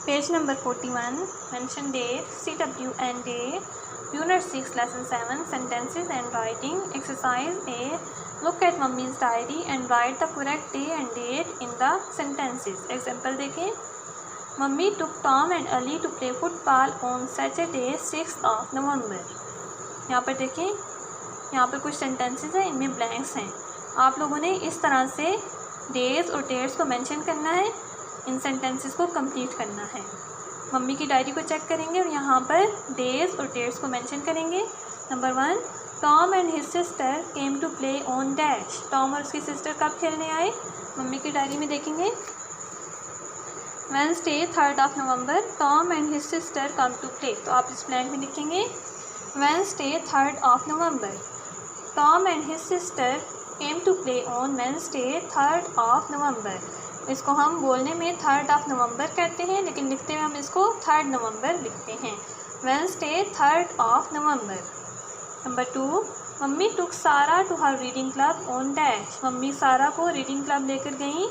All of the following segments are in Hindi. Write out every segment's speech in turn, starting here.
Page number 41, mention date, CW and day, Unit 6, Lesson 7, Sentences and Writing. Exercise A. Look at Mummy's diary and write the correct day and date in the sentences. Example देखें. Mummy took Tom and Ali to play football on Saturday 6th of November. यहाँ पर देखें, यहाँ पर कुछ सेंटेंसेस हैं, इनमें ब्लैंक्स हैं. आप लोगों ने इस तरह से डेज और डेट्स को मेंशन करना है, इन सेंटेंसेस को कंप्लीट करना है. मम्मी की डायरी को चेक करेंगे और यहाँ पर डेज और डेट्स को मेंशन करेंगे. Number 1, Tom and his sister came to play on dash. Tom और उसकी सिस्टर कब खेलने आए? मम्मी की डायरी में देखेंगे. Wednesday 3rd of November, Tom and his sister come to play. तो आप इस ब्लैंक में लिखेंगे Wednesday 3rd of November, Tom and his sister came to play on Wednesday 3rd of November. इसको हम बोलने में 3rd of November कहते हैं, लेकिन लिखते हुए हम इसको 3rd November लिखते हैं. Wednesday 3rd of November. Number 2, mummy took Sara to her reading club on dash. Mummy Sara को रीडिंग क्लब लेकर गई.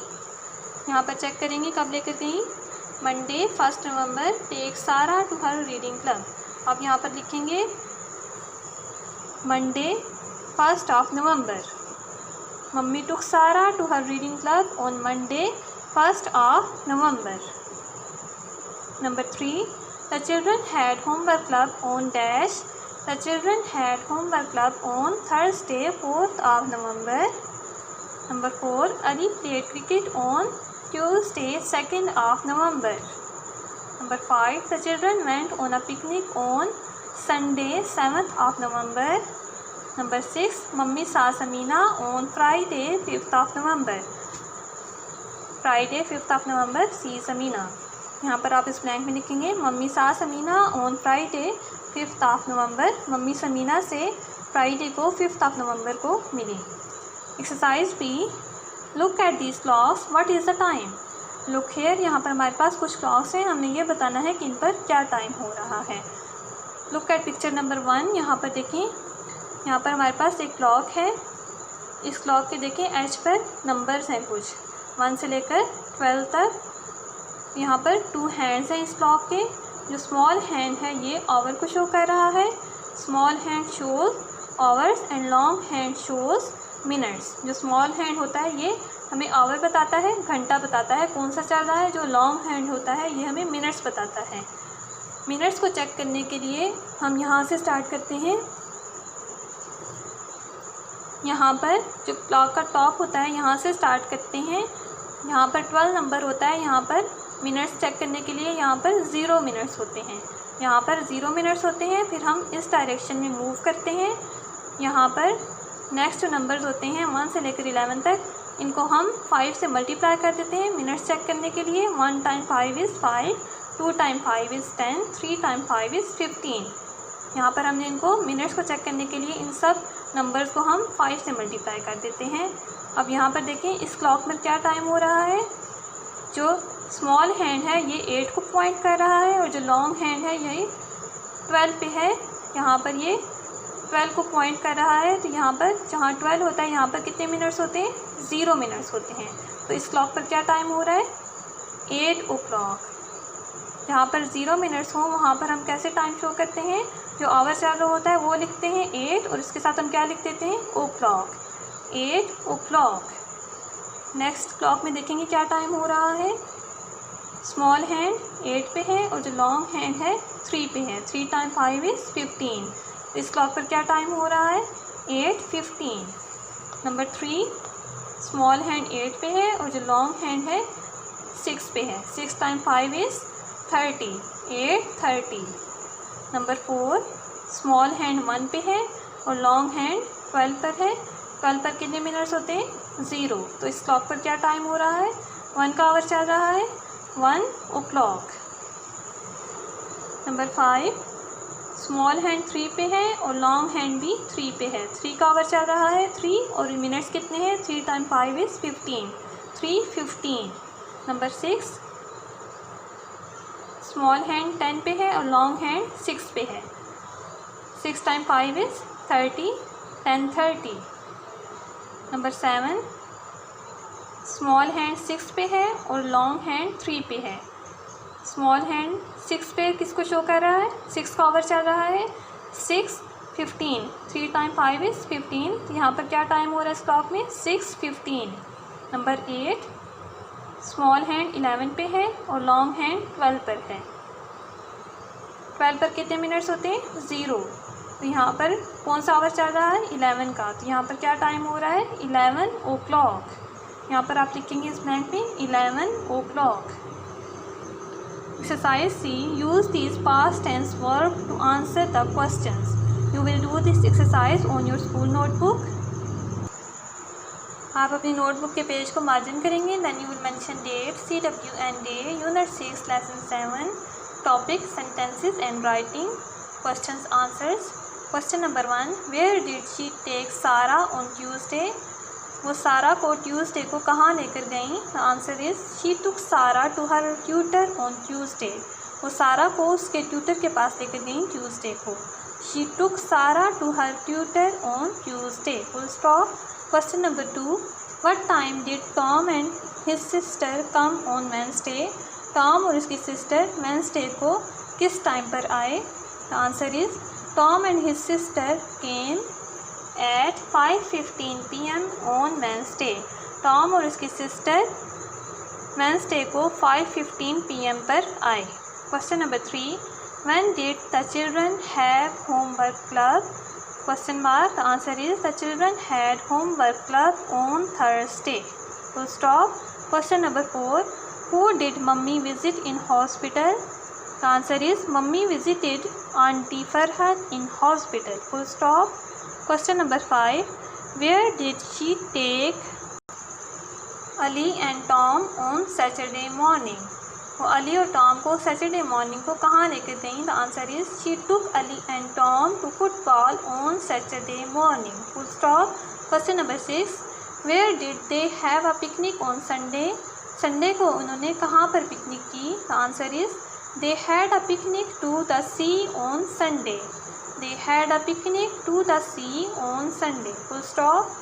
यहाँ पर चेक करेंगे कब लेकर गई. Monday 1st November take Sara to her reading club. अब यहाँ पर लिखेंगे Monday 1st of November. Mummy took Sara to her reading club on Monday 1st of November. Number 3, the children had homework club on dash. The children had homework club on Thursday 4th of November. Number 4, Ali played cricket on Tuesday 2nd of November. Number 5, the children went on a picnic on Sunday 7th of November. Number 6, mummy saw Samina on Friday 5th of November. Friday 5th of November see Samina. यहाँ पर आप इस ब्लैंक में लिखेंगे mummy saw Samina on Friday 5th of November. Mummy Samina से फ्राइडे को 5th of November को मिली. Exercise B. Look at these clocks. What is the time? Look here. यहाँ पर हमारे पास कुछ clocks हैं, हमने ये बताना है कि इन पर क्या टाइम हो रहा है. Look at picture number 1. यहाँ पर देखें, यहाँ पर हमारे पास एक क्लॉक है. इस क्लॉक के देखें एज पर नंबर्स हैं कुछ 1 से लेकर 12 तक. यहाँ पर 2 हैंड्स हैं इस क्लॉक के. जो स्मॉल हैंड है ये आवर को शो कर रहा है. Small hand shows hours and long hand shows minutes. जो स्मॉल हैंड होता है ये हमें आवर बताता है, घंटा बताता है कौन सा चल रहा है. जो लॉन्ग हैंड होता है ये हमें मिनट्स बताता है. मिनट्स को चेक करने के लिए हम यहाँ से स्टार्ट करते हैं. यहाँ पर जो क्लॉक का टॉप होता है यहाँ से स्टार्ट करते हैं. यहाँ पर 12 नंबर होता है. यहाँ पर मिनट्स चेक करने के लिए यहाँ पर 0 मिनट्स होते हैं. यहाँ पर 0 मिनट्स होते हैं. फिर हम इस डायरेक्शन में मूव करते हैं. यहाँ पर नेक्स्ट नंबर्स होते हैं 1 से लेकर 11 तक. इनको हम 5 से मल्टीप्लाई कर देते हैं मिनट्स चेक करने के लिए. 1 time 5 is 5, 2 time 5 is 10, 3 time 5 is 15. यहाँ पर हमने इनको मिनट्स को चेक करने के लिए इन सब नंबर्स को हम 5 से मल्टीप्लाई कर देते हैं. अब यहाँ पर देखें इस क्लॉक में क्या टाइम हो रहा है. जो स्मॉल हैंड है ये 8 को पॉइंट कर रहा है और जो लॉन्ग हैंड है यही 12 पे है. यहाँ पर ये 12 को पॉइंट कर रहा है. तो यहाँ पर जहाँ 12 होता है यहाँ पर कितने मिनट्स होते हैं? 0 मिनट्स होते हैं. तो इस क्लॉक पर क्या टाइम हो रहा है? 8 o'clock. जहाँ पर 0 मिनट्स हो वहाँ पर हम कैसे टाइम शो करते हैं? जो आवर चल रहा होता है वो लिखते हैं 8 और इसके साथ हम क्या लिख देते हैं? o'clock. 8 o'clock. नेक्स्ट क्लॉक में देखेंगे क्या टाइम हो रहा है. स्मॉल हैंड 8 पे है और जो लॉन्ग हैंड है 3 पे है. 3 टाइम 5 इज़ 15. तो इस क्लॉक पर क्या टाइम हो रहा है? 8:15. नंबर 3, स्मॉल हैंड 8 पे है और जो लॉन्ग हैंड है 6 पे है. 6 time 5 is 30, 8:30. Number 4, small hand 1 पे है और लॉन्ग हैंड 12 पर है. 12 पर कितने मिनट्स होते हैं? 0. तो इस क्लॉक पर क्या टाइम हो रहा है? 1 का आवर चल रहा है. 1 o'clock. नंबर 5, स्मॉल हैंड 3 पे है और लॉन्ग हैंड भी 3 पे है. 3 का आवर चल रहा है 3 और मिनट्स कितने हैं? 3 time 5 is 15, 3:15. Number 6, small hand 10 पे है और लॉन्ग हैंड 6 पे है. 6 time 5 is 30, 10:30. Number 7, small hand 6 पे है और लॉन्ग हैंड 3 पे है. स्मॉल हैंड 6 पे किसको शो कर रहा है, 6 का ओवर चल रहा है, 6 15, 3 टाइम 5 इज़ 15, यहाँ पर क्या टाइम हो रहा है इस क्लॉक में, 6:15। नंबर 8 स्मॉल हैंड 11 पे है और लॉन्ग हैंड 12 पर है। 12 पर कितने मिनट्स होते हैं, 0। तो यहाँ पर कौन सा आवर चल रहा है, 11 का, तो यहाँ पर क्या टाइम हो रहा है, 11 o'clock। यहाँ पर आप लिखेंगे इस ब्लैंक में 11 o'clock। Exercise C, use this past tense verb to answer the questions. You will do this exercise on your school notebook. आप अपनी नोटबुक के पेज को मार्जिन करेंगे, then you will mention date, CW and day, unit 6 lesson 7, topic sentences and writing, questions answers. Question number 1, where did she take Sara on Tuesday. वो सारा को ट्यूसडे को कहाँ लेकर गई, the answer is she took Sara to her tutor on Tuesday. वो सारा को उसके ट्यूटर के पास लेकर गई ट्यूसडे को। She took Sara to her tutor on Tuesday, full stop. Question number 2, what time did Tom and his sister come on Wednesday. Tom और उसकी सिस्टर वेंसडे को किस टाइम पर आए, the answer is Tom and his sister came at 5:15 PM on Wednesday. Tom और उसकी सिस्टर वेंसडे को 5:15 PM पर आए। Question number 3, when did the children have homework club, question mark, the answer is the children had homework club on Thursday, full stop. Question number 4, who did mummy visit in hospital, the answer is mummy visited aunty Farhat in hospital, full stop. Question number 5, where did she take Ali and Tom on Saturday morning। वो अली और टॉम को सैटरडे मॉर्निंग को कहाँ लेकर गई, the answer is she took Ali and Tom to football on Saturday morning, full stop. Question number 6, where did they have a picnic on Sunday. Sunday को उन्होंने कहाँ पर पिकनिक की, the answer is they had a picnic to the sea on Sunday. They had a picnic to the sea on Sunday, full stop।